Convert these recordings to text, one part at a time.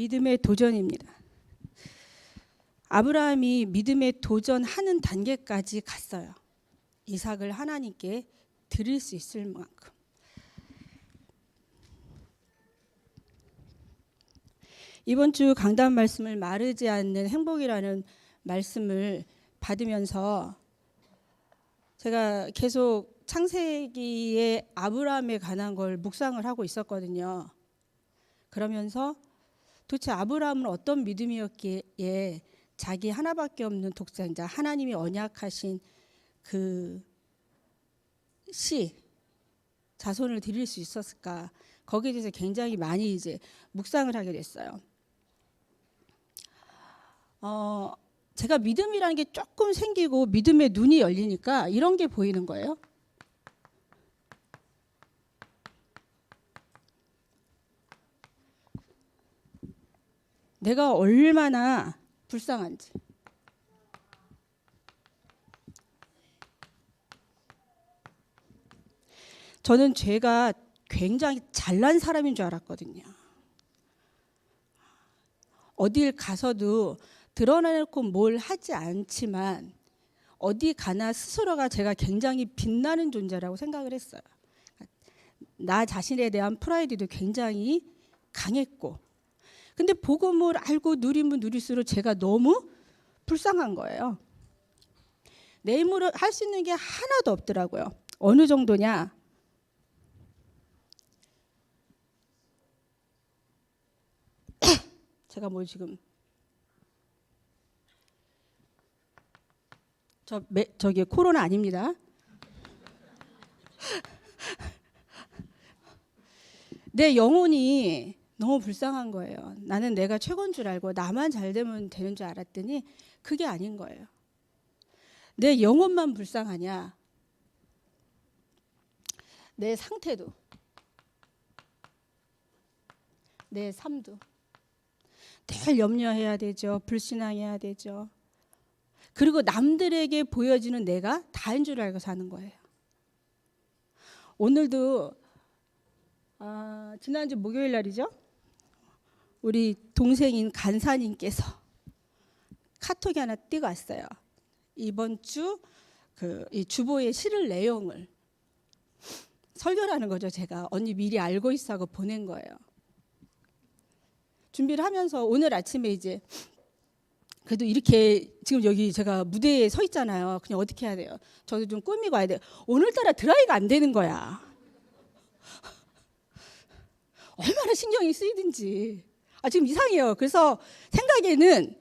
믿음의 도전입니다. 아브라함이 믿음의 도전하는 단계까지 갔어요. 이삭을 하나님께 드릴 수 있을 만큼. 이번 주 강단 말씀을 마르지 않는 행복이라는 말씀을 받으면서 제가 계속 창세기의 아브라함에 관한 걸 묵상을 하고 있었거든요. 그러면서 도대체 아브라함은 어떤 믿음이었기에 자기 하나밖에 없는 독생자 하나님이 언약하신 그 자손을 드릴 수 있었을까? 거기에 대해서 굉장히 많이 이제 묵상을 하게 됐어요. 제가 믿음이라는 게 조금 생기고 믿음의 눈이 열리니까 이런 게 보이는 거예요. 내가 얼마나 불쌍한지. 저는 제가 굉장히 잘난 사람인 줄 알았거든요. 어딜 가서도 드러내놓고 뭘 하지 않지만 어디 가나 스스로가 제가 굉장히 빛나는 존재라고 생각을 했어요. 나 자신에 대한 프라이드도 굉장히 강했고, 근데 복음을 알고 누리면 누릴수록 제가 너무 불쌍한 거예요. 내 힘으로 할 수 있는 게 하나도 없더라고요. 어느 정도냐? 제가 뭐 지금 저기 코로나 아닙니다. 내 영혼이 너무 불쌍한 거예요. 나는 내가 최고인 줄 알고 나만 잘 되면 되는 줄 알았더니 그게 아닌 거예요. 내 영혼만 불쌍하냐? 내 상태도, 내 삶도 늘 염려해야 되죠. 불신앙해야 되죠. 그리고 남들에게 보여지는 내가 다인 줄 알고 사는 거예요. 오늘도 지난주 목요일 날이죠. 우리 동생인 간사님께서 카톡이 하나 띄고 왔어요. 이번 주 이 주보에 실을 내용을 설교라는 거죠. 제가 언니 미리 알고 있어 하고 보낸 거예요. 준비를 하면서 오늘 아침에 이제 그래도 이렇게 지금 여기 제가 무대에 서 있잖아요. 그냥 어떻게 해야 돼요? 저도 좀 꾸미고 와야 돼요. 오늘따라 드라이가 안 되는 거야. 얼마나 신경이 쓰이든지. 지금 이상해요. 그래서 생각에는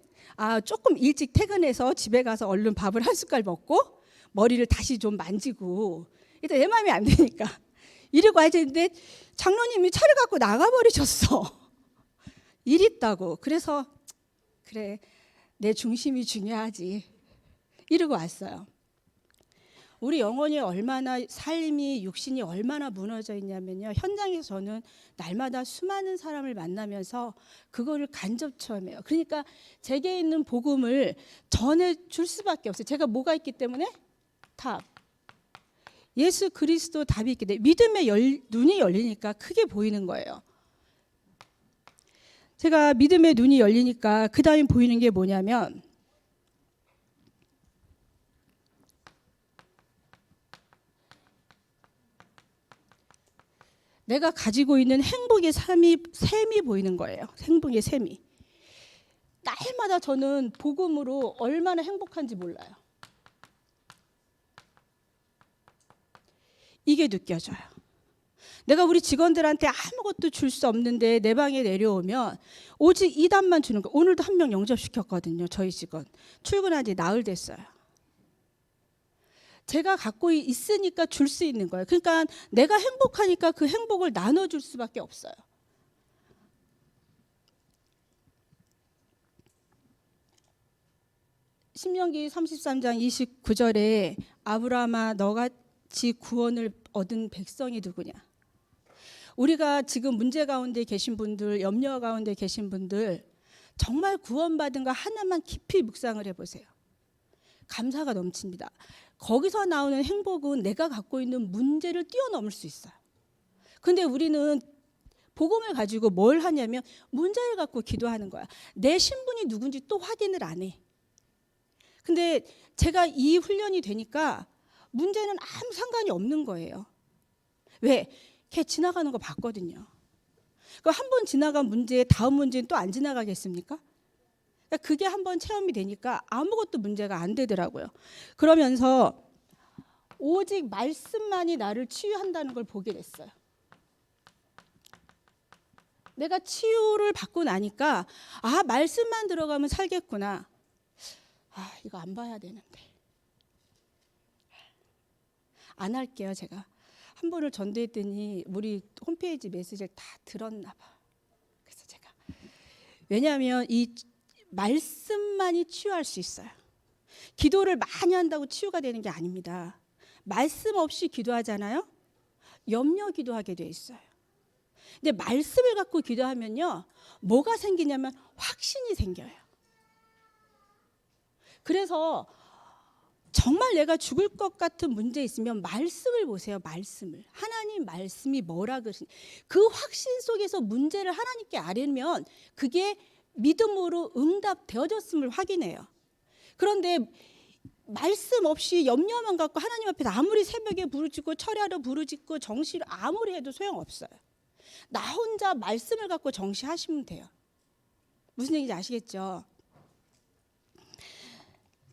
조금 일찍 퇴근해서 집에 가서 얼른 밥을 한 숟갈 먹고 머리를 다시 좀 만지고 일단 내 마음이 안 되니까 이러고 와야 되는데 장로님이 차를 갖고 나가버리셨어. 일 있다고. 그래서 그래 내 중심이 중요하지 이러고 왔어요. 우리 영혼이 얼마나 삶이 육신이 얼마나 무너져 있냐면요. 현장에서 저는 날마다 수많은 사람을 만나면서 그거를 간접 체험해요. 그러니까 제게 있는 복음을 전해줄 수밖에 없어요. 제가 뭐가 있기 때문에? 답. 예수 그리스도 답이 있기 때문에 믿음의 눈이 열리니까 크게 보이는 거예요. 제가 믿음의 눈이 열리니까 그 다음에 보이는 게 뭐냐면 내가 가지고 있는 행복의 셈이 보이는 거예요. 행복의 셈이. 날마다 저는 복음으로 얼마나 행복한지 몰라요. 이게 느껴져요. 내가 우리 직원들한테 아무것도 줄 수 없는데 내 방에 내려오면 오직 이 답만 주는 거예요. 오늘도 한 명 영접시켰거든요. 저희 직원. 출근한 지 나흘 됐어요. 제가 갖고 있으니까 줄 수 있는 거예요. 그러니까 내가 행복하니까 그 행복을 나눠줄 수밖에 없어요. 신명기 33장 29절에 아브라함아 너같이 구원을 얻은 백성이 누구냐. 우리가 지금 문제 가운데 계신 분들, 염려 가운데 계신 분들 정말 구원받은 거 하나만 깊이 묵상을 해보세요. 감사가 넘칩니다. 거기서 나오는 행복은 내가 갖고 있는 문제를 뛰어넘을 수 있어요. 근데 우리는 복음을 가지고 뭘 하냐면 문제를 갖고 기도하는 거야. 내 신분이 누군지 또 확인을 안 해. 근데 제가 이 훈련이 되니까 문제는 아무 상관이 없는 거예요. 왜? 걔 지나가는 거 봤거든요. 한 번 지나간 문제 다음 문제는 또 안 지나가겠습니까? 그게 한번 체험이 되니까 아무것도 문제가 안 되더라고요. 그러면서 오직 말씀만이 나를 치유한다는 걸 보게 됐어요. 내가 치유를 받고 나니까 말씀만 들어가면 살겠구나. 이거 안 봐야 되는데. 안 할게요. 제가 한 번을 전도했더니 우리 홈페이지 메시지를 다 들었나 봐. 그래서 제가 왜냐하면 이 말씀만이 치유할 수 있어요. 기도를 많이 한다고 치유가 되는 게 아닙니다. 말씀 없이 기도하잖아요. 염려 기도하게 돼 있어요. 근데 말씀을 갖고 기도하면요, 뭐가 생기냐면 확신이 생겨요. 그래서 정말 내가 죽을 것 같은 문제 있으면 말씀을 보세요. 말씀을. 하나님 말씀이 뭐라 그러신, 그 확신 속에서 문제를 하나님께 아뢰면 그게 믿음으로 응답되어졌음을 확인해요. 그런데 말씀 없이 염려만 갖고 하나님 앞에서 아무리 새벽에 부르짖고 철야로 부르짖고 정시로 아무리 해도 소용없어요. 나 혼자 말씀을 갖고 정시하시면 돼요. 무슨 얘기인지 아시겠죠?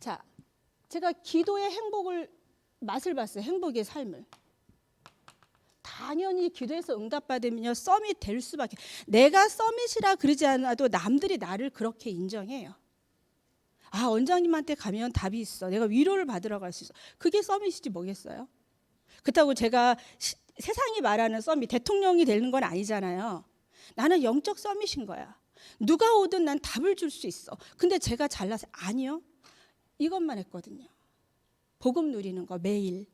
자, 제가 기도의 행복을 맛을 봤어요. 행복의 삶을. 당연히 기도해서 응답받으면요, 서밋 될 수밖에. 내가 서밋이라 그러지 않아도 남들이 나를 그렇게 인정해요. 원장님한테 가면 답이 있어. 내가 위로를 받으러 갈 수 있어. 그게 서밋이지 뭐겠어요? 그렇다고 제가 세상이 말하는 서밋, 대통령이 되는 건 아니잖아요. 나는 영적 서밋인 거야. 누가 오든 난 답을 줄 수 있어. 근데 제가 잘나서 아니요. 이것만 했거든요. 복음 누리는 거 매일.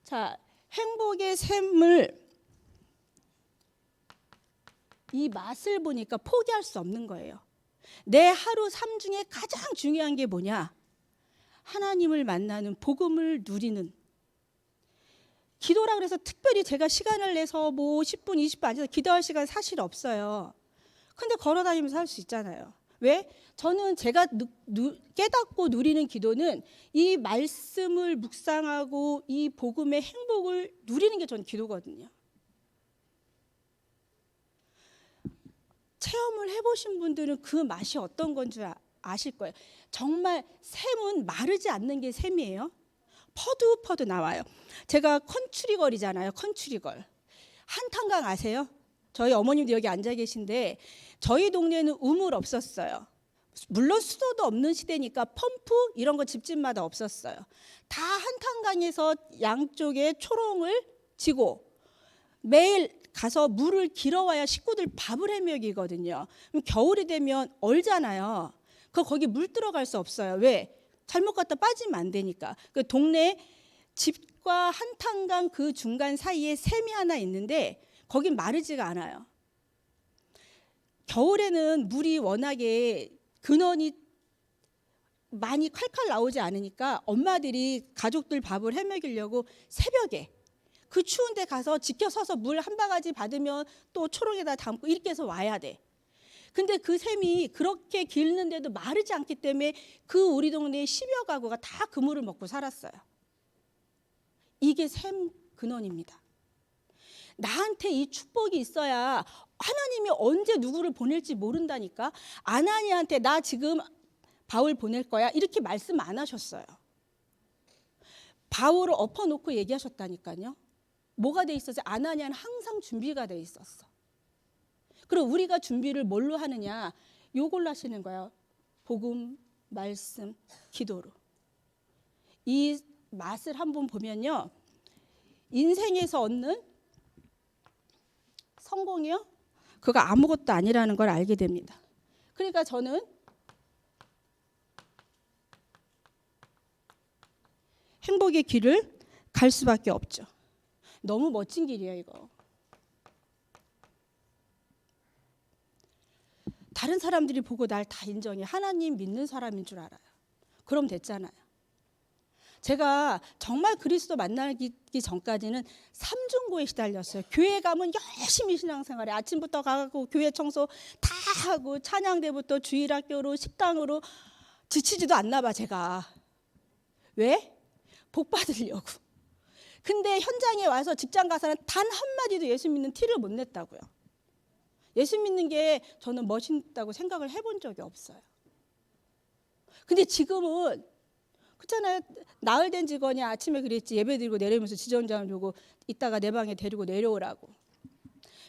자, 행복의 샘을 이 맛을 보니까 포기할 수 없는 거예요. 내 하루 삶 중에 가장 중요한 게 뭐냐? 하나님을 만나는, 복음을 누리는. 기도라 그래서 특별히 제가 시간을 내서 10분, 20분 앉아서 기도할 시간 사실 없어요. 근데 걸어다니면서 할 수 있잖아요. 왜? 저는 제가 깨닫고 누리는 기도는 이 말씀을 묵상하고 이 복음의 행복을 누리는 게 저는 기도거든요. 체험을 해보신 분들은 그 맛이 어떤 건 줄 아실 거예요. 정말 샘은 마르지 않는 게 샘이에요. 퍼두 나와요. 제가 컨츄리걸이잖아요. 컨츄리걸. 한탄강 아세요? 저희 어머님도 여기 앉아 계신데 저희 동네는 우물 없었어요. 물론 수도도 없는 시대니까 펌프 이런 거 집집마다 없었어요. 다 한탄강에서 양쪽에 초롱을 지고 매일 가서 물을 길어와야 식구들 밥을 해 먹이거든요. 그럼 겨울이 되면 얼잖아요. 거기 물 들어갈 수 없어요. 왜? 잘못 갔다 빠지면 안 되니까. 그 동네 집과 한탄강 그 중간 사이에 샘이 하나 있는데 거긴 마르지가 않아요. 겨울에는 물이 워낙에 근원이 많이 칼칼 나오지 않으니까 엄마들이 가족들 밥을 해 먹이려고 새벽에 그 추운 데 가서 지켜서서 물 한 바가지 받으면 또 초롱에다 담고 이렇게 해서 와야 돼. 근데 그 샘이 그렇게 길는데도 마르지 않기 때문에 그 우리 동네에 10여 가구가 다 그 물을 먹고 살았어요. 이게 샘 근원입니다. 나한테 이 축복이 있어야 하나님이 언제 누구를 보낼지 모른다니까. 아나니한테 나 지금 바울 보낼 거야 이렇게 말씀 안 하셨어요. 바울을 엎어놓고 얘기하셨다니까요. 뭐가 돼 있었지? 아나니아는 항상 준비가 돼 있었어. 그리고 우리가 준비를 뭘로 하느냐? 요걸로 하시는 거예요. 복음, 말씀, 기도로. 이 맛을 한번 보면요. 인생에서 얻는 성공이요? 그거 아무것도 아니라는 걸 알게 됩니다. 그러니까 저는 행복의 길을 갈 수밖에 없죠. 너무 멋진 길이에요, 이거. 다른 사람들이 보고 날 다 인정해. 하나님 믿는 사람인 줄 알아요. 그럼 됐잖아요. 제가 정말 그리스도 만나기 전까지는 삼중고에 시달렸어요. 교회 가면 열심히 신앙생활해. 아침부터 가고 교회 청소 다 하고 찬양대부터 주일학교로 식당으로 지치지도 않나 봐 제가. 왜? 복 받으려고. 근데 현장에 와서 직장 가서는 단 한마디도 예수 믿는 티를 못 냈다고요. 예수 믿는 게 저는 멋있다고 생각을 해본 적이 없어요. 근데 지금은 그렇잖아요. 나흘 된 직원이 아침에 그랬지. 예배 드리고 내려오면서 지점장을 두고 이따가 내 방에 데리고 내려오라고.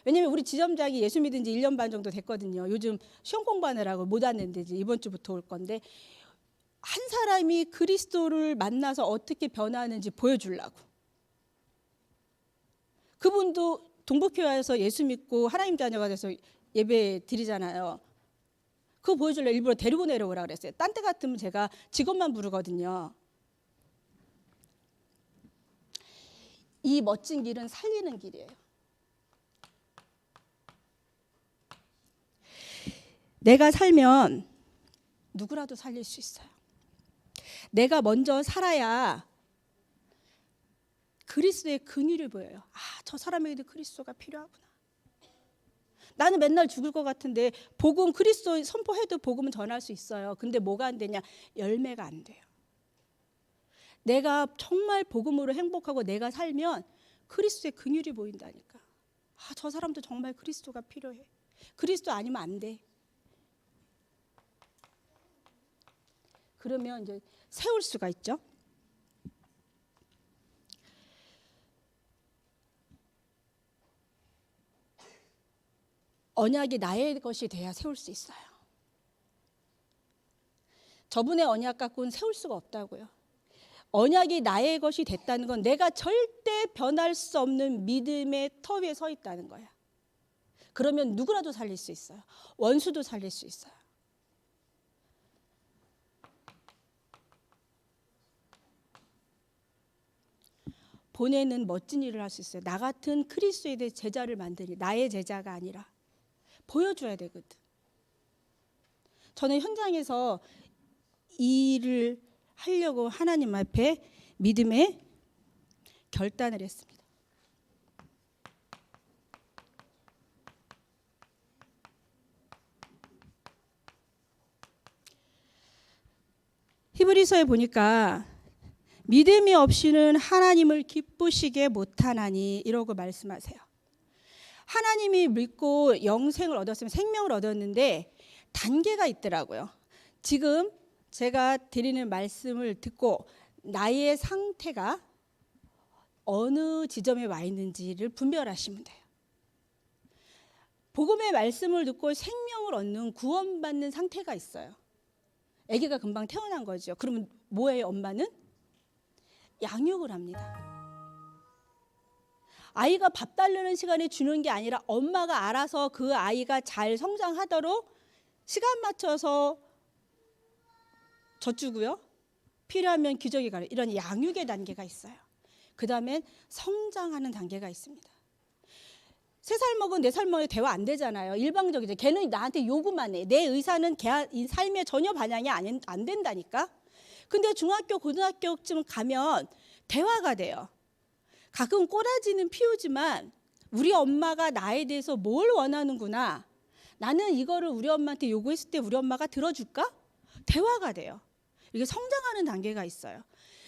왜냐면 우리 지점장이 예수 믿은 지 1년 반 정도 됐거든요. 요즘 시험 공부하느라고 못 왔는데 이제 이번 주부터 올 건데 한 사람이 그리스도를 만나서 어떻게 변하는지 보여주려고. 그분도 동북교회에서 예수 믿고 하나님 자녀가 돼서 예배 드리잖아요. 그거 보여주려고 일부러 데리고 내려오라 그랬어요. 딴 때 같으면 제가 직업만 부르거든요. 이 멋진 길은 살리는 길이에요. 내가 살면 누구라도 살릴 수 있어요. 내가 먼저 살아야 그리스도의 긍휼을 보여요. 아, 저 사람에게도 그리스도가 필요하구나. 나는 맨날 죽을 것 같은데 복음 그리스도 선포해도 복음은 전할 수 있어요. 근데 뭐가 안 되냐? 열매가 안 돼요. 내가 정말 복음으로 행복하고 내가 살면 그리스도의 긍휼이 보인다니까. 아, 저 사람도 정말 그리스도가 필요해. 그리스도 아니면 안 돼. 그러면 이제 세울 수가 있죠. 언약이 나의 것이 돼야 세울 수 있어요. 저분의 언약 갖고는 세울 수가 없다고요. 언약이 나의 것이 됐다는 건 내가 절대 변할 수 없는 믿음의 터 위에 서 있다는 거야. 그러면 누구라도 살릴 수 있어요. 원수도 살릴 수 있어요. 보내는 멋진 일을 할 수 있어요. 나 같은 그리스도에 대해 제자를 만드니 나의 제자가 아니라 보여줘야 되거든. 저는 현장에서 이 일을 하려고 하나님 앞에 믿음의 결단을 했습니다. 히브리서에 보니까 믿음이 없이는 하나님을 기쁘시게 못하나니 이러고 말씀하세요. 하나님이 믿고 영생을 얻었으면 생명을 얻었는데 단계가 있더라고요. 지금 제가 드리는 말씀을 듣고 나의 상태가 어느 지점에 와 있는지를 분별하시면 돼요. 복음의 말씀을 듣고 생명을 얻는 구원받는 상태가 있어요. 아기가 금방 태어난 거죠. 그러면 뭐예요, 엄마는? 양육을 합니다. 아이가 밥 달라는 시간에 주는 게 아니라 엄마가 알아서 그 아이가 잘 성장하도록 시간 맞춰서 젖주고요. 필요하면 기저귀 가려. 이런 양육의 단계가 있어요. 그 다음엔 성장하는 단계가 있습니다. 3살 먹은 4살 먹은 대화 안 되잖아요. 일방적이죠. 걔는 나한테 요구만 해. 내 의사는 걔 삶에 전혀 반영이 안 된다니까. 근데 중학교, 고등학교쯤 가면 대화가 돼요. 가끔 꼬라지는 피우지만 우리 엄마가 나에 대해서 뭘 원하는구나. 나는 이거를 우리 엄마한테 요구했을 때 우리 엄마가 들어줄까? 대화가 돼요. 이게 성장하는 단계가 있어요.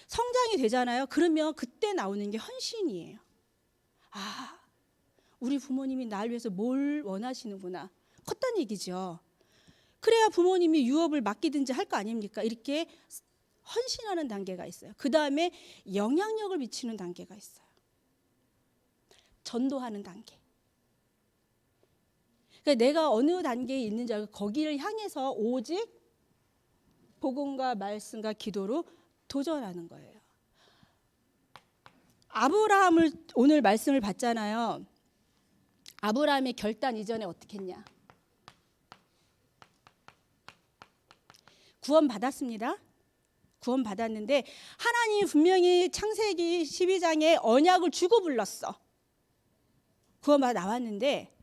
성장이 되잖아요. 그러면 그때 나오는 게 헌신이에요. 아, 우리 부모님이 날 위해서 뭘 원하시는구나. 컸다는 얘기죠. 그래야 부모님이 유업을 맡기든지 할 거 아닙니까? 이렇게 헌신하는 단계가 있어요. 그 다음에 영향력을 미치는 단계가 있어요. 전도하는 단계. 그러니까 내가 어느 단계에 있는지 알고 거기를 향해서 오직 복음과 말씀과 기도로 도전하는 거예요. 아브라함을 오늘 말씀을 봤잖아요. 아브라함의 결단 이전에 어떻게 했냐? 구원 받았습니다. 구원 받았는데 하나님이 분명히 창세기 12장에 언약을 주고 불렀어. 구원 받아 나왔는데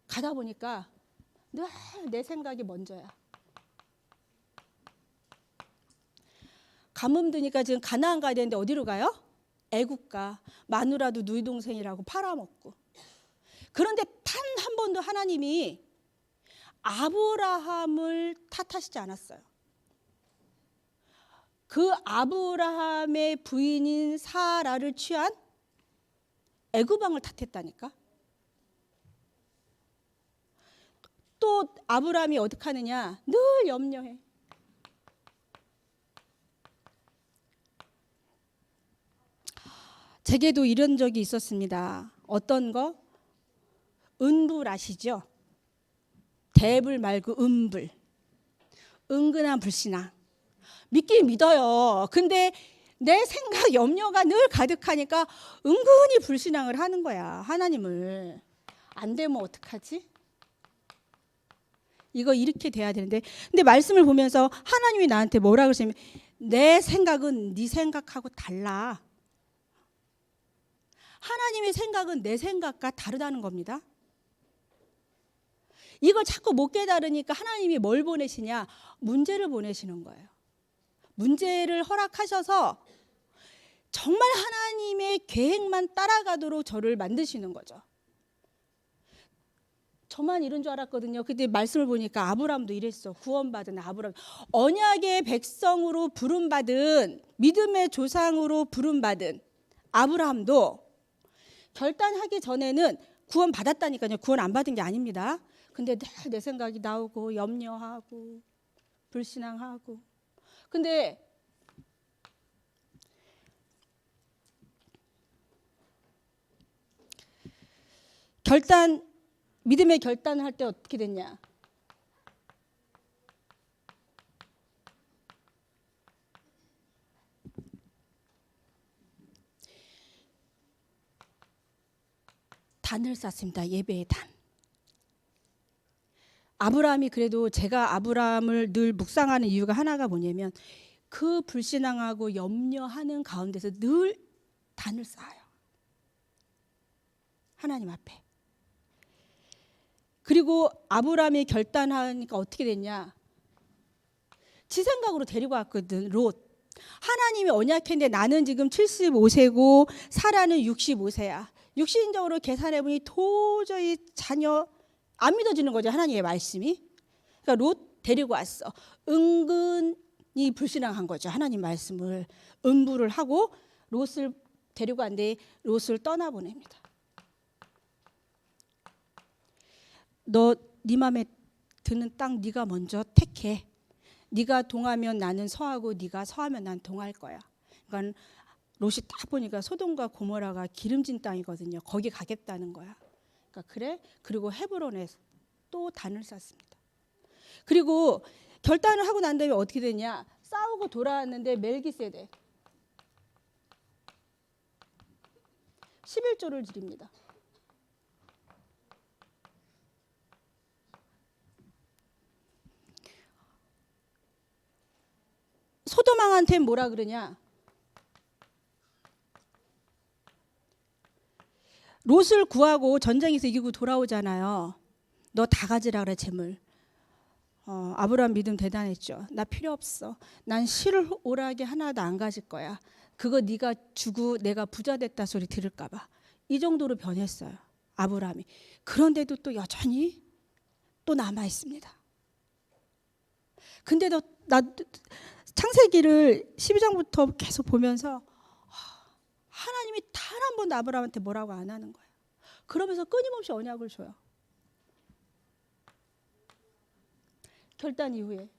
가다 보니까 늘 내 생각이 먼저야. 가뭄 드니까 지금 가나안 가야 되는데 어디로 가요? 애국 가. 마누라도 누이 동생이라고 팔아먹고. 그런데 단 한 번도 하나님이 아브라함을 탓하시지 않았어요. 그 아브라함의 부인인 사라를 취한 애굽 왕을 탓했다니까. 또 아브라함이 어떻게 하느냐? 늘 염려해. 제게도 이런 적이 있었습니다. 어떤 거? 은불 아시죠? 대불 말고 은불. 은근한 불신앙. 믿긴 믿어요. 근데 내 생각, 염려가 늘 가득하니까 은근히 불신앙을 하는 거야. 하나님을. 안 되면 어떡하지? 이거 이렇게 돼야 되는데. 근데 말씀을 보면서 하나님이 나한테 뭐라 그러시냐면 내 생각은 네 생각하고 달라. 하나님의 생각은 내 생각과 다르다는 겁니다. 이걸 자꾸 못 깨달으니까 하나님이 뭘 보내시냐? 문제를 보내시는 거예요. 문제를 허락하셔서 정말 하나님의 계획만 따라가도록 저를 만드시는 거죠. 저만 이런 줄 알았거든요. 근데 말씀을 보니까 아브라함도 이랬어. 구원받은 아브라함. 언약의 백성으로 부름받은, 믿음의 조상으로 부름받은 아브라함도 결단하기 전에는 구원 받았다니까요. 구원 안 받은 게 아닙니다. 근데 내 생각이 나오고 염려하고 불신앙하고. 근데 믿음의 결단을 할 때 어떻게 됐냐? 단을 쌓습니다. 예배의 단. 아브라함이 그래도 제가 아브라함을 늘 묵상하는 이유가 하나가 뭐냐면 그 불신앙하고 염려하는 가운데서 늘 단을 쌓아요. 하나님 앞에. 그리고 아브라함이 결단하니까 어떻게 됐냐? 지 생각으로 데리고 왔거든. 롯. 하나님이 언약했는데 나는 지금 75세고 사라는 65세야. 육신적으로 계산해보니 도저히 자녀 안 믿어지는 거죠. 하나님의 말씀이. 그러니까 롯 데리고 왔어. 은근히 불신앙한 거죠. 하나님 말씀을 음부를 하고 롯을 데리고 왔는데 롯을 떠나보냅니다. 너 네 맘에 드는 땅 네가 먼저 택해. 네가 동하면 나는 서하고 네가 서하면 난 동할 거야. 그러니까 롯이 딱 보니까 소돔과 고모라가 기름진 땅이거든요. 거기 가겠다는 거야. 그러니까 그래? 그리고 헤브론에 또 단을 쌓습니다. 그리고 결단을 하고 난 다음에 어떻게 되냐? 싸우고 돌아왔는데 멜기세덱 11조를 드립니다. 소돔 왕한테 뭐라 그러냐? 롯을 구하고 전쟁에서 이기고 돌아오잖아요. 너 다 가지라 그래 재물. 아브라함 믿음 대단했죠. 나 필요 없어. 난 실을 오라게 하나도 안 가질 거야. 그거 네가 주고 내가 부자 됐다 소리 들을까 봐. 이 정도로 변했어요. 아브라함이. 그런데도 또 여전히 또 남아 있습니다. 근데도 나 창세기를 12장부터 계속 보면서 하나님이 단 한 번도 아브라함한테 뭐라고 안 하는 거예요. 그러면서 끊임없이 언약을 줘요. 결단 이후에.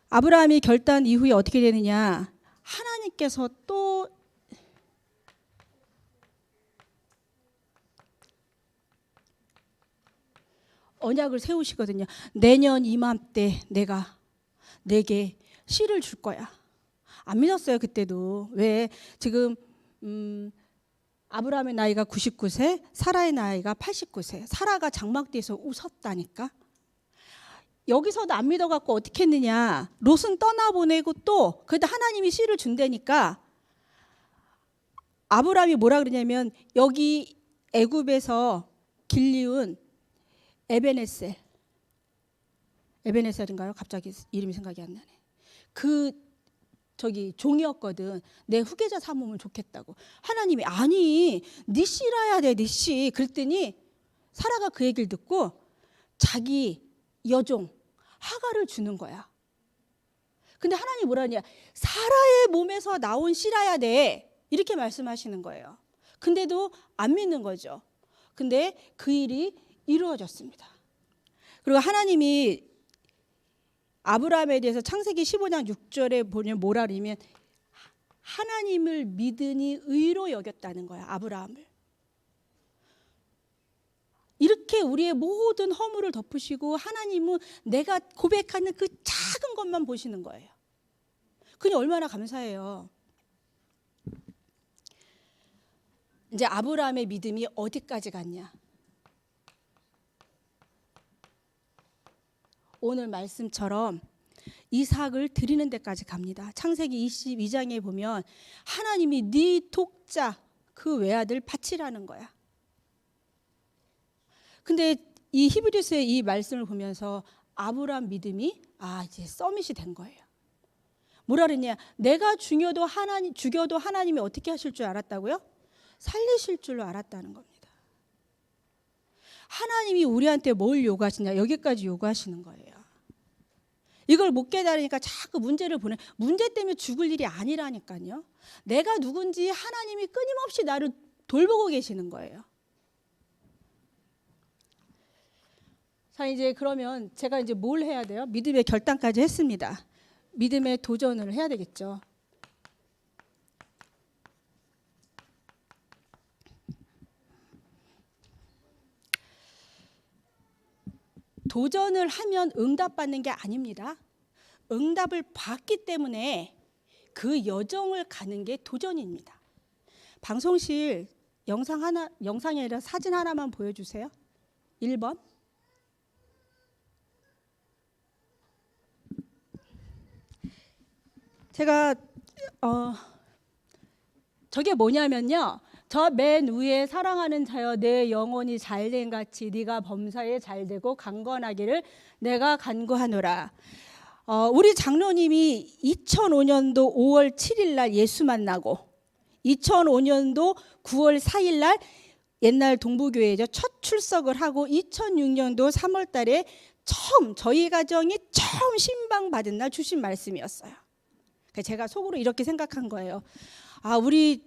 아브라함이 결단 이후에 어떻게 되느냐? 하나님께서 또 언약을 세우시거든요. 내년 이맘때 내가 내게 씨를 줄 거야. 안 믿었어요 그때도. 왜? 지금 아브라함의 나이가 99세, 사라의 나이가 89세. 사라가 장막대에서 웃었다니까. 여기서도 안 믿어갖고 어떻게 했느냐. 롯은 떠나보내고 또 그래도 하나님이 씨를 준다니까. 아브라함이 뭐라 그러냐면 여기 애굽에서 길리운 에베네셀 에베네셀인가요? 갑자기 이름이 생각이 안 나네. 그 종이었거든. 내 후계자 삼으면 좋겠다고. 하나님이 아니 네 씨라야 돼, 네 씨. 그랬더니 사라가 그 얘기를 듣고 자기 여종 하가를 주는 거야. 근데 하나님 뭐라냐? 사라의 몸에서 나온 씨라야 돼. 이렇게 말씀하시는 거예요. 근데도 안 믿는 거죠. 근데 그 일이 이루어졌습니다. 그리고 하나님이 아브라함에 대해서 창세기 15장 6절에 보면 뭐라 그러면 하나님을 믿으니 의로 여겼다는 거야. 아브라함을. 이렇게 우리의 모든 허물을 덮으시고 하나님은 내가 고백하는 그 작은 것만 보시는 거예요. 그니 얼마나 감사해요. 이제 아브라함의 믿음이 어디까지 갔냐? 오늘 말씀처럼 이삭을 드리는 데까지 갑니다. 창세기 22장에 보면 하나님이 네 독자 그 외아들 바치라는 거야. 근데 이 히브리서의 이 말씀을 보면서 아브라함 믿음이 이제 서밋이 된 거예요. 뭐라 그랬냐? 내가 죽여도 하나님이 어떻게 하실 줄 알았다고요? 살리실 줄로 알았다는 겁니다. 하나님이 우리한테 뭘 요구하시냐? 여기까지 요구하시는 거예요. 이걸 못 깨달으니까 자꾸 문제를 보내. 문제 때문에 죽을 일이 아니라니까요. 내가 누군지 하나님이 끊임없이 나를 돌보고 계시는 거예요. 자, 이제 그러면 제가 이제 뭘 해야 돼요? 믿음의 결단까지 했습니다. 믿음의 도전을 해야 되겠죠. 도전을 하면 응답받는 게 아닙니다. 응답을 받기 때문에 그 여정을 가는 게 도전입니다. 방송실 영상이 아니라 사진 하나만 보여주세요. 1번. 제가 저게 뭐냐면요. 저 맨 위에 사랑하는 자여 내 영혼이 잘된 같이 네가 범사에 잘되고 강건하기를 내가 간구하노라. 우리 장로님이 2005년도 5월 7일 날 예수 만나고 2005년도 9월 4일 날 옛날 동부교회죠. 첫 출석을 하고 2006년도 3월 달에 저희 가정이 처음 신방받은 날 주신 말씀이었어요. 제가 속으로 이렇게 생각한 거예요. 우리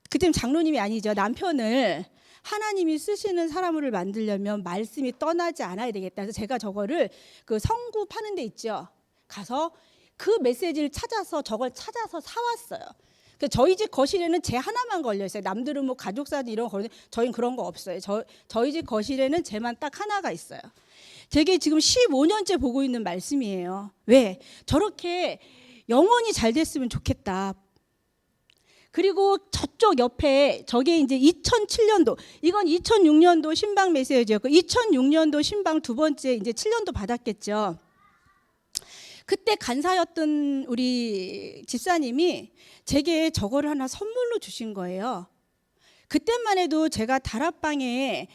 그때는 장로님이 아니죠. 남편을 하나님이 쓰시는 사람을 만들려면 말씀이 떠나지 않아야 되겠다. 그래서 제가 저거를 그 성구 파는 데 있죠. 가서 그 메시지를 저걸 찾아서 사왔어요. 저희 집 거실에는 제 하나만 걸려 있어요. 남들은 뭐 가족 사진 이런 거 걸리는데 저희는 그런 거 없어요. 저희 집 거실에는 제만 딱 하나가 있어요. 제게 지금 15년째 보고 있는 말씀이에요. 왜? 저렇게 영혼이 잘 됐으면 좋겠다. 그리고 저쪽 옆에 저게 이제 2007년도, 이건 2006년도 신방 메시지였고 2006년도 신방 두 번째 이제 7년도 받았겠죠. 그때 간사였던 우리 집사님이 제게 저거를 하나 선물로 주신 거예요. 그때만 해도 제가 다락방에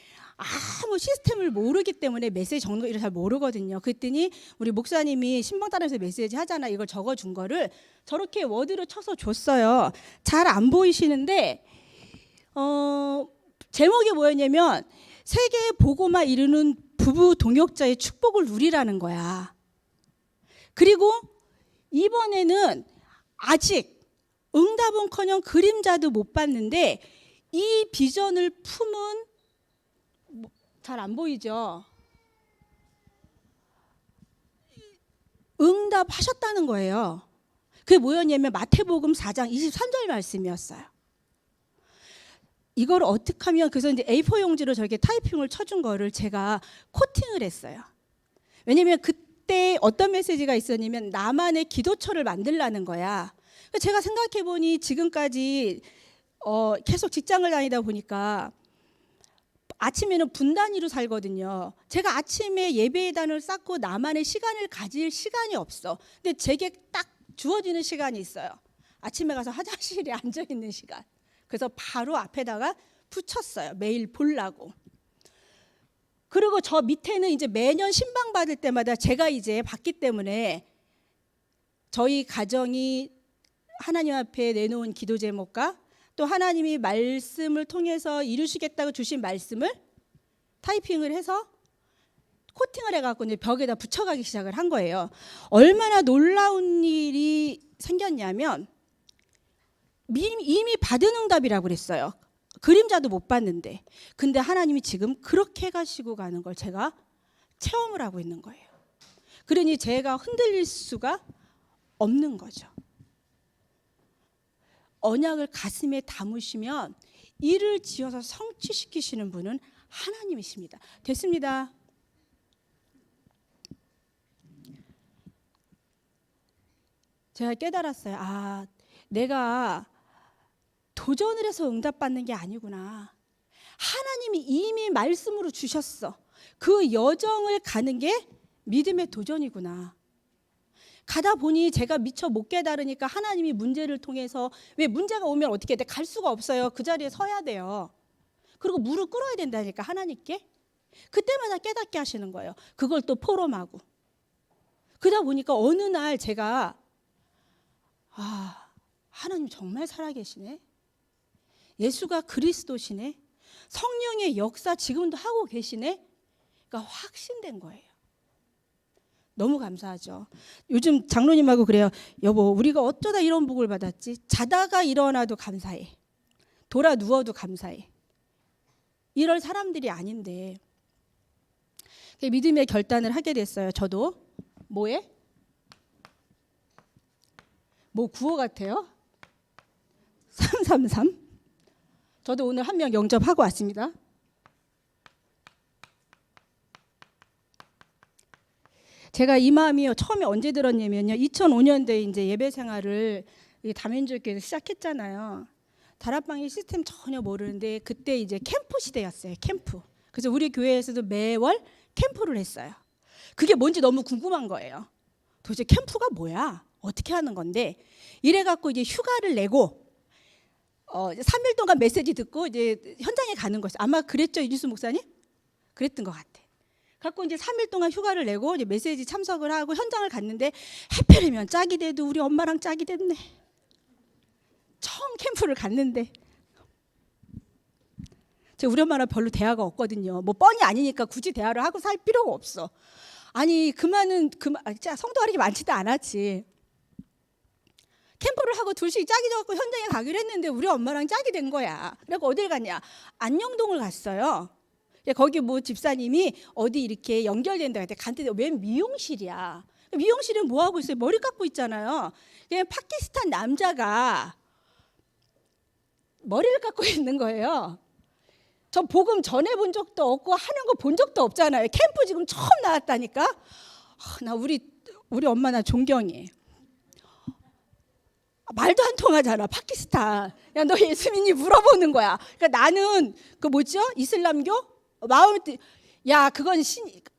아무 시스템을 모르기 때문에 메시지 적는 거 잘 모르거든요. 그랬더니 우리 목사님이 신방단에서 메시지 하잖아. 이걸 적어준 거를 저렇게 워드로 쳐서 줬어요. 잘 안 보이시는데 제목이 뭐였냐면 세계 복음화 이루는 부부 동역자의 축복을 누리라는 거야. 그리고 이번에는 아직 응답은커녕 그림자도 못 봤는데 이 비전을 품은 잘 안 보이죠? 응답하셨다는 거예요. 그게 뭐였냐면 마태복음 4장 23절 말씀이었어요. 이걸 어떻게 하면 그래서 이제 A4 용지로 저렇게 타이핑을 쳐준 거를 제가 코팅을 했어요. 왜냐면 그때 어떤 메시지가 있었냐면 나만의 기도처를 만들라는 거야. 제가 생각해 보니 지금까지 계속 직장을 다니다 보니까 아침에는 분단위로 살거든요. 제가 아침에 예배단을 쌓고 나만의 시간을 가질 시간이 없어. 근데 제게 딱 주어지는 시간이 있어요. 아침에 가서 화장실에 앉아있는 시간. 그래서 바로 앞에다가 붙였어요. 매일 보려고. 그리고 그리고 저 밑에는 이제 매년 신방 받을 때마다 제가 이제 받기 때문에 저희 가정이 하나님 앞에 내놓은 기도 제목과 또 하나님이 말씀을 통해서 이루시겠다고 주신 말씀을 타이핑을 해서 코팅을 해갖고 이제 벽에다 붙여가기 시작을 한 거예요. 얼마나 놀라운 일이 생겼냐면 이미 받은 응답이라고 그랬어요. 그림자도 못 봤는데. 근데 하나님이 지금 그렇게 가시고 가는 걸 제가 체험을 하고 있는 거예요. 그러니 제가 흔들릴 수가 없는 거죠. 언약을 가슴에 담으시면 일을 지어서 성취시키시는 분은 하나님이십니다. 됐습니다. 제가 깨달았어요. 아, 내가 도전을 해서 응답받는 게 아니구나. 하나님이 이미 말씀으로 주셨어. 그 여정을 가는 게 믿음의 도전이구나. 가다 보니 제가 미처 못 깨달으니까 하나님이 문제를 통해서, 왜 문제가 오면 어떻게 돼? 갈 수가 없어요. 그 자리에 서야 돼요. 그리고 무릎 꿇어야 된다니까, 하나님께. 그때마다 깨닫게 하시는 거예요. 그걸 또 포럼하고. 그러다 보니까 어느 날 제가 하나님 정말 살아계시네. 예수가 그리스도시네. 성령의 역사 지금도 하고 계시네. 그러니까 확신된 거예요. 너무 감사하죠. 요즘 장로님하고 그래요. 여보, 우리가 어쩌다 이런 복을 받았지? 자다가 일어나도 감사해. 돌아 누워도 감사해. 이럴 사람들이 아닌데 믿음의 결단을 하게 됐어요. 저도. 뭐에? 뭐 구호 같아요? 333. 저도 오늘 한 명 영접하고 왔습니다. 제가 이 마음이 처음에 언제 들었냐면요. 2005년도에 이제 예배 생활을 다민주교에서 시작했잖아요. 다락방의 시스템 전혀 모르는데 그때 이제 캠프 시대였어요. 캠프. 그래서 우리 교회에서도 매월 캠프를 했어요. 그게 뭔지 너무 궁금한 거예요. 도대체 캠프가 뭐야? 어떻게 하는 건데? 이래갖고 이제 휴가를 내고 3일 동안 메시지 듣고 이제 현장에 가는 거죠. 아마 그랬죠, 이준수 목사님? 그랬던 것 같아. 갖고 이제 3일 동안 휴가를 내고 이제 메시지 참석을 하고 현장을 갔는데 해필이면 짝이 돼도 우리 엄마랑 짝이 됐네. 처음 캠프를 갔는데 우리 엄마랑 별로 대화가 없거든요. 뭐 뻔히 아니니까 굳이 대화를 하고 살 필요가 없어. 아니 성도가 이렇게 많지도 않았지. 캠프를 하고 둘씩 짝이 져갖고 현장에 가기로 했는데 우리 엄마랑 짝이 된 거야. 그래서 어딜 갔냐? 안녕동을 갔어요. 거기 뭐 집사님이 어디 이렇게 연결된다 했는데 갔는데 웬 미용실이야. 미용실은 뭐 하고 있어요? 머리 깎고 있잖아요. 그냥 파키스탄 남자가 머리를 깎고 있는 거예요. 저 복음 전해본 적도 없고 하는 거 본 적도 없잖아요. 캠프 지금 처음 나왔다니까. 나 우리 엄마 나 존경해. 말도 안 통하잖아. 파키스탄. 야, 너 예수 믿니? 물어보는 거야. 그러니까 나는 그 뭐죠? 이슬람교? 마음을 야, 그건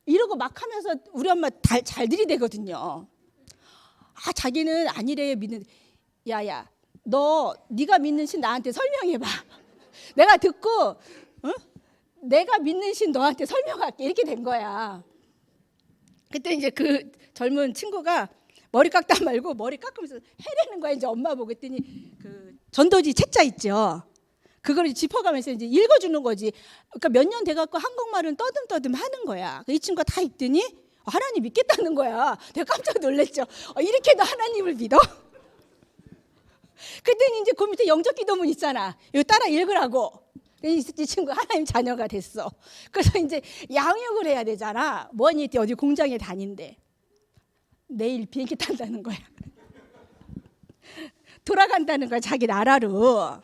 이러고 막 하면서 우리 엄마 잘 들이대거든요. 자기는 아니래 믿는. 야야, 네가 믿는 신 나한테 설명해 봐. 내가 듣고 내가 믿는 신 너한테 설명할게. 이렇게 된 거야. 그때 이제 그 젊은 친구가 머리 깎다 말고 머리 깎으면서 해내는 거야. 이제 엄마 보고 했더니 그 전도지 책자 있죠. 그걸 짚어가면서 이제 읽어주는 거지. 그러니까 몇 년 돼갖고 한국말은 떠듬떠듬 하는 거야. 이 친구가 다 읽더니 하나님 믿겠다는 거야. 내가 깜짝 놀랐죠. 이렇게도 하나님을 믿어? 그때는 이제 그 밑에 영적 기도문 있잖아. 이거 따라 읽으라고. 이 친구 하나님 자녀가 됐어. 그래서 이제 양육을 해야 되잖아. 뭐니 어디 공장에 다닌대. 내일 비행기 탄다는 거야. 돌아간다는 거야, 자기 나라로.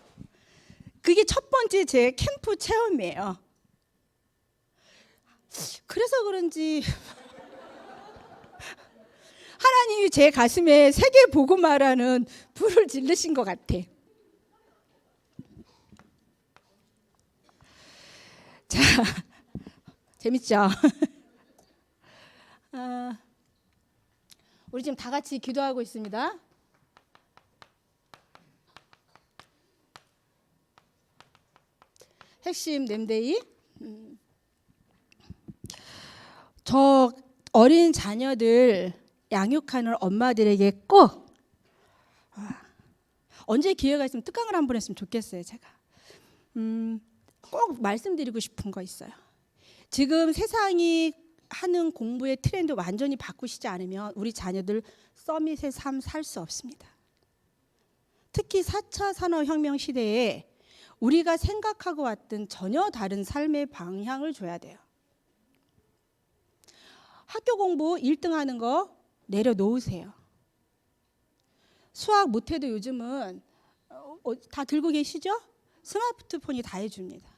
그게 첫 번째 제 캠프 체험이에요. 그래서 그런지 하나님이 제 가슴에 세계 복음화라는 불을 지르신 것 같아. 자, 재밌죠? 우리 지금 다 같이 기도하고 있습니다. 핵심 렘데이. 저 어린 자녀들 양육하는 엄마들에게 꼭 언제 기회가 있으면 특강을 한번 했으면 좋겠어요. 제가 꼭 말씀드리고 싶은 거 있어요. 지금 세상이 하는 공부의 트렌드 완전히 바꾸시지 않으면 우리 자녀들 서밋의 삶 살 수 없습니다. 특히 4차 산업혁명 시대에 우리가 생각하고 왔던 전혀 다른 삶의 방향을 줘야 돼요. 학교 공부 1등 하는 거 내려놓으세요. 수학 못해도 요즘은 다 들고 계시죠? 스마트폰이 다 해줍니다.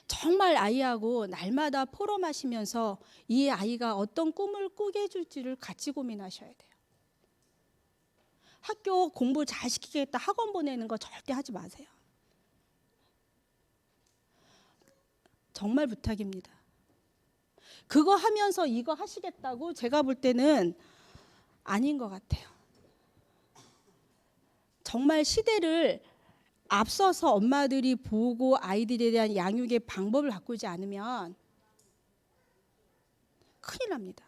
정말 아이하고 날마다 포럼하시면서 이 아이가 어떤 꿈을 꾸게 해줄지를 같이 고민하셔야 돼요. 학교 공부 잘 시키겠다 학원 보내는 거 절대 하지 마세요. 정말 부탁입니다. 그거 하면서 이거 하시겠다고 제가 볼 때는 아닌 것 같아요. 정말 시대를 앞서서 엄마들이 보고 아이들에 대한 양육의 방법을 바꾸지 않으면 큰일 납니다.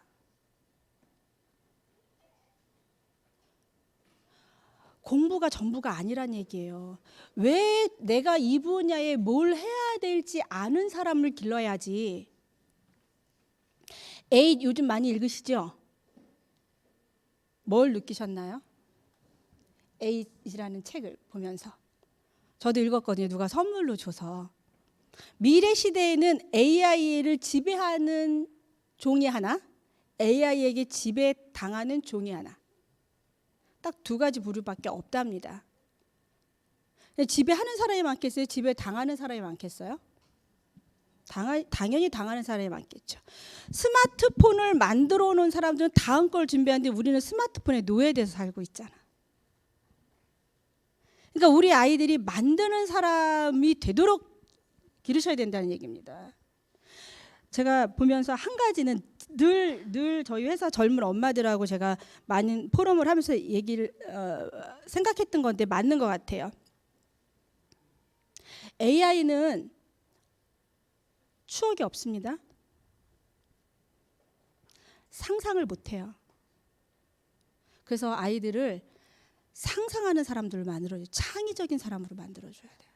공부가 전부가 아니란 얘기예요. 왜 내가 이 분야에 뭘 해야 될지 아는 사람을 길러야지. 에잇 요즘 많이 읽으시죠? 뭘 느끼셨나요? 에잇이라는 책을 보면서. 저도 읽었거든요. 누가 선물로 줘서. 미래 시대에는 AI를 지배하는 종이 하나, AI에게 지배당하는 종이 하나. 딱 두 가지 부류밖에 없답니다. 지배하는 사람이 많겠어요? 지배당하는 사람이 많겠어요? 당연히 당하는 사람이 많겠죠. 스마트폰을 만들어 놓은 사람들은 다음 걸 준비하는데 우리는 스마트폰에 노예돼서 살고 있잖아. 그러니까 우리 아이들이 만드는 사람이 되도록 기르셔야 된다는 얘기입니다. 제가 보면서 한 가지는 늘 저희 회사 젊은 엄마들하고 제가 많은 포럼을 하면서 얘기를 생각했던 건데 맞는 것 같아요. AI는 추억이 없습니다. 상상을 못해요. 그래서 아이들을 상상하는 사람들을 만들어줘요. 창의적인 사람으로 만들어줘야 돼요.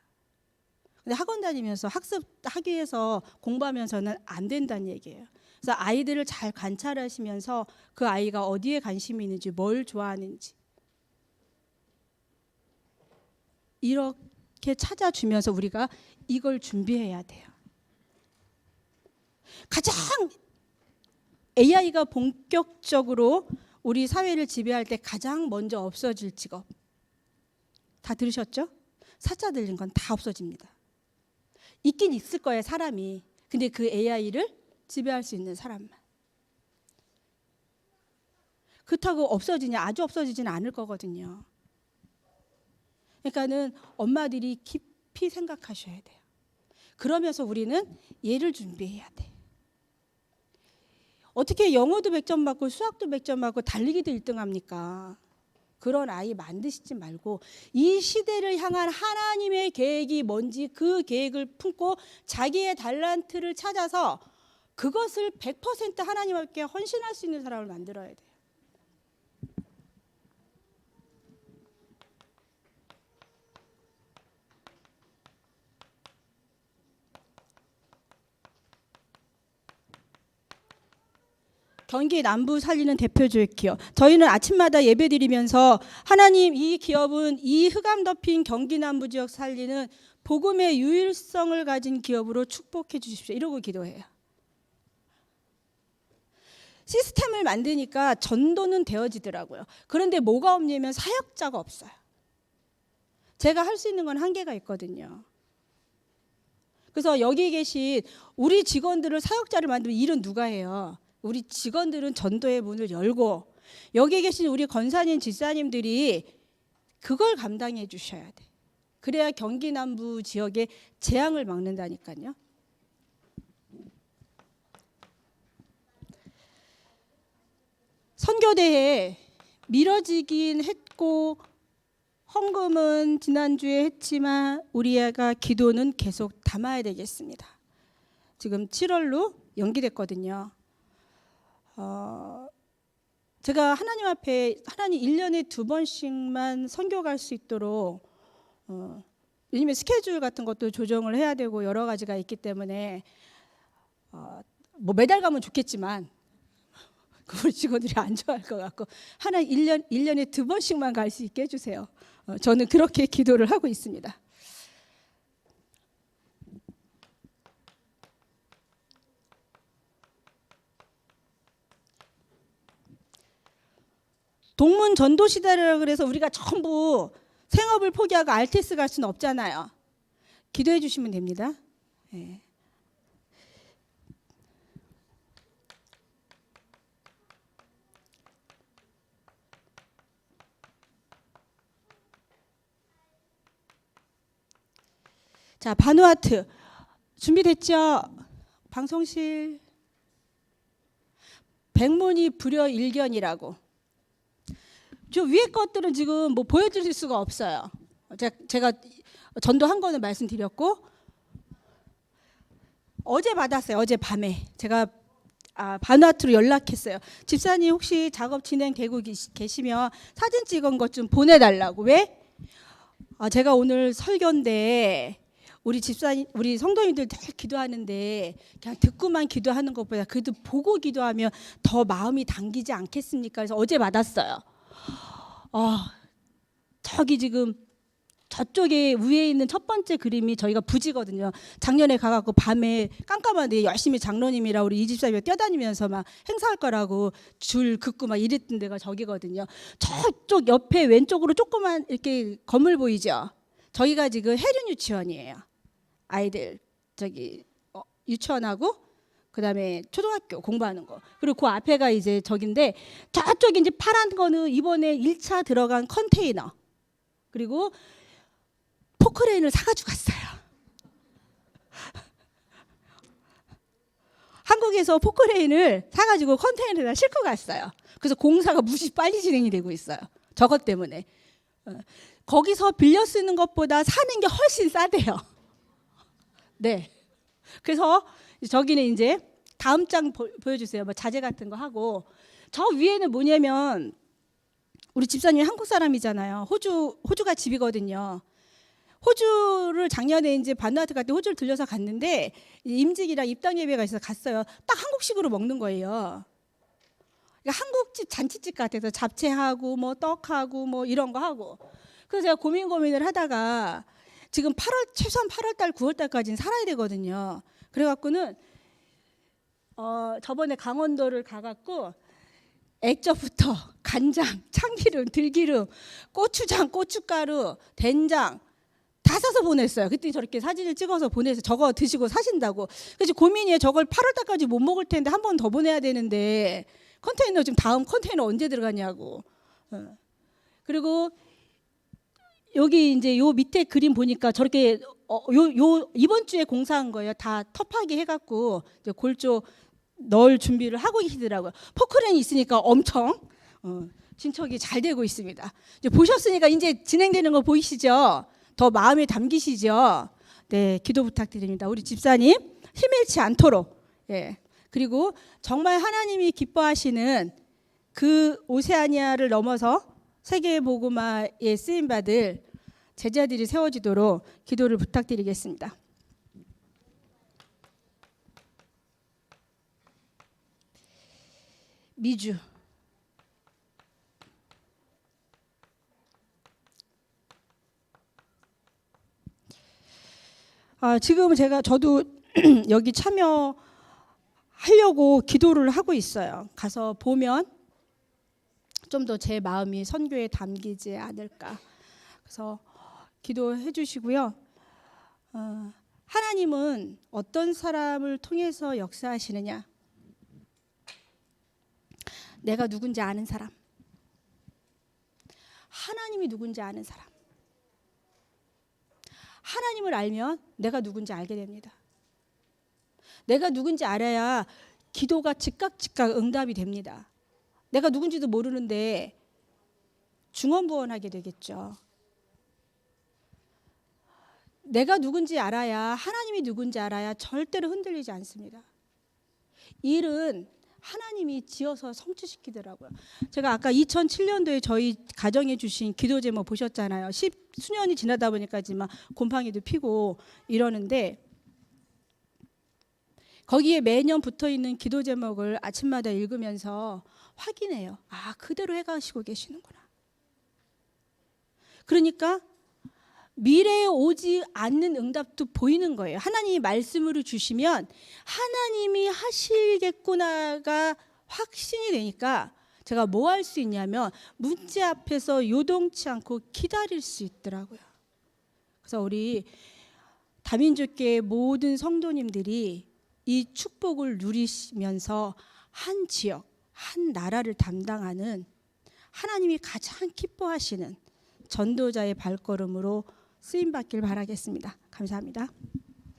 근데 학원 다니면서 학습하기 위해서 공부하면서는 안 된다는 얘기예요. 그래서 아이들을 잘 관찰하시면서 그 아이가 어디에 관심이 있는지 뭘 좋아하는지 이렇게 찾아주면서 우리가 이걸 준비해야 돼요. 가장 AI가 본격적으로 우리 사회를 지배할 때 가장 먼저 없어질 직업 다 들으셨죠? 사자 들린 건 다 없어집니다. 있긴 있을 거예요, 사람이. 근데 그 AI를 지배할 수 있는 사람만. 그렇다고 없어지냐? 아주 없어지지는 않을 거거든요. 그러니까는 엄마들이 깊이 생각하셔야 돼요. 그러면서 우리는 얘를 준비해야 돼. 어떻게 영어도 100점 받고 수학도 100점 받고 달리기도 1등 합니까? 그런 아이 만드시지 말고 이 시대를 향한 하나님의 계획이 뭔지 그 계획을 품고 자기의 달란트를 찾아서 그것을 100% 하나님께 헌신할 수 있는 사람을 만들어야 돼요. 경기 남부 살리는 대표적 기업. 저희는 아침마다 예배드리면서 하나님 이 기업은 이 흑암 덮인 경기 남부 지역 살리는 복음의 유일성을 가진 기업으로 축복해 주십시오. 이러고 기도해요. 시스템을 만드니까 전도는 되어지더라고요. 그런데 뭐가 없냐면 사역자가 없어요. 제가 할 수 있는 건 한계가 있거든요. 그래서 여기 계신 우리 직원들을 사역자를 만들면 일은 누가 해요? 우리 직원들은 전도의 문을 열고 여기 계신 우리 권사님, 집사님들이 그걸 감당해 주셔야 돼. 그래야 경기 남부 지역의 재앙을 막는다니까요. 선교대회 미뤄지긴 했고 헌금은 지난주에 했지만 우리 애가 기도는 계속 담아야 되겠습니다. 지금 7월로 연기됐거든요. 제가 하나님 앞에 하나님 1년에 2번씩만 선교 갈 수 있도록 왜냐면 스케줄 같은 것도 조정을 해야 되고 여러 가지가 있기 때문에 뭐 매달 가면 좋겠지만 우리 직원들이 안 좋아할 것 같고 하나님 1년에 2번씩만 갈 수 있게 해주세요. 저는 그렇게 기도를 하고 있습니다. 동문 전도 시대라 그래서 우리가 전부 생업을 포기하고 RTS 갈 수는 없잖아요. 기도해 주시면 됩니다. 네. 자, 바누아투 준비됐죠? 방송실. 백문이 불여일견이라고. 저 위에 것들은 지금 뭐 보여드릴 수가 없어요. 제가 전도한 거는 말씀드렸고 어제 받았어요. 어제 밤에 제가 바누아투로 연락했어요. 집사님 혹시 작업 진행되고 계시면 사진 찍은 것 좀 보내달라고. 왜? 제가 오늘 설교인데 우리 집사님, 우리 성도님들 늘 기도하는데 그냥 듣고만 기도하는 것보다 그래도 보고 기도하면 더 마음이 당기지 않겠습니까? 그래서 어제 받았어요. 저기 지금 저쪽에 위에 있는 첫 번째 그림이 저희가 부지거든요. 작년에 가갖고 밤에 깜깜한데 열심히 장로님이랑 우리 이 집사님이 뛰어다니면서 막 행사할 거라고 줄 긋고 막 이랬던 데가 저기거든요. 저쪽 옆에 왼쪽으로 조그만 이렇게 건물 보이죠? 저희가 지금 해륜 유치원이에요. 아이들 저기 유치원하고 그다음에 초등학교 공부하는 거. 그리고 그 앞에가 이제 저긴데 저쪽에 이제 파란 거는 이번에 1차 들어간 컨테이너. 그리고 포크레인을 사가지고 갔어요. 한국에서 포크레인을 사가지고 컨테이너에다 싣고 갔어요. 그래서 공사가 무지 빨리 진행이 되고 있어요. 저것 때문에. 거기서 빌려 쓰는 것보다 사는 게 훨씬 싸대요. 네. 그래서 저기는 이제 다음 장 보여주세요. 뭐 자재 같은 거 하고 저 위에는 뭐냐면 우리 집사님이 한국 사람이잖아요. 호주가 집이거든요. 호주를 작년에 이제 바누아투 갈 때 호주를 들려서 갔는데 임직이랑 입당 예배가 있어서 갔어요. 딱 한국식으로 먹는 거예요. 그러니까 한국집 잔치집 같아서 잡채하고 뭐 떡하고 뭐 이런 거 하고. 그래서 제가 고민을 하다가 지금 최소한 8월달 9월달까지는 살아야 되거든요. 그래갖고는 저번에 강원도를 가갖고 액젓부터 간장, 참기름, 들기름, 고추장, 고춧가루, 된장 다 사서 보냈어요. 그때 저렇게 사진을 찍어서 보내서 저거 드시고 사신다고. 그래서 고민이에요. 저걸 8월달까지 못 먹을 텐데 한 번 더 보내야 되는데 컨테이너 지금 다음 컨테이너 언제 들어가냐고. 그리고 여기 이제 요 밑에 그림 보니까 저렇게 요 이번 주에 공사한 거예요. 다 터파기 해갖고 이제 골조 넣을 준비를 하고 계시더라고요. 포크레인이 있으니까 엄청 진척이 잘 되고 있습니다. 이제 보셨으니까 이제 진행되는 거 보이시죠? 더 마음에 담기시죠? 네, 기도 부탁드립니다. 우리 집사님 힘 잃지 않도록. 예. 그리고 정말 하나님이 기뻐하시는 그 오세아니아를 넘어서 세계 복음화에 쓰임 받을 제자들이 세워지도록 기도를 부탁드리겠습니다. 미주. 지금 저도 여기 참여하려고 기도를 하고 있어요. 가서 보면 좀 더 제 마음이 선교에 담기지 않을까. 그래서 기도해 주시고요. 하나님은 어떤 사람을 통해서 역사하시느냐? 내가 누군지 아는 사람. 하나님이 누군지 아는 사람. 하나님을 알면 내가 누군지 알게 됩니다. 내가 누군지 알아야 기도가 즉각 응답이 됩니다. 내가 누군지도 모르는데 중언부언하게 되겠죠. 내가 누군지 알아야, 하나님이 누군지 알아야 절대로 흔들리지 않습니다. 일은 하나님이 지어서 성취시키더라고요. 제가 아까 2007년도에 저희 가정에 주신 기도 제목 보셨잖아요. 10수년이 지나다 보니까 지금 곰팡이도 피고 이러는데, 거기에 매년 붙어 있는 기도 제목을 아침마다 읽으면서 확인해요. 아, 그대로 해가시고 계시는구나. 그러니까 미래에 오지 않는 응답도 보이는 거예요. 하나님이 말씀으로 주시면 하나님이 하시겠구나가 확신이 되니까 제가 뭐 할 수 있냐면 문제 앞에서 요동치 않고 기다릴 수 있더라고요. 그래서 우리 다민족교회 모든 성도님들이 이 축복을 누리시면서 한 지역, 한 나라를 담당하는 하나님이 가장 기뻐하시는 전도자의 발걸음으로 쓰임받길 바라겠습니다. 감사합니다.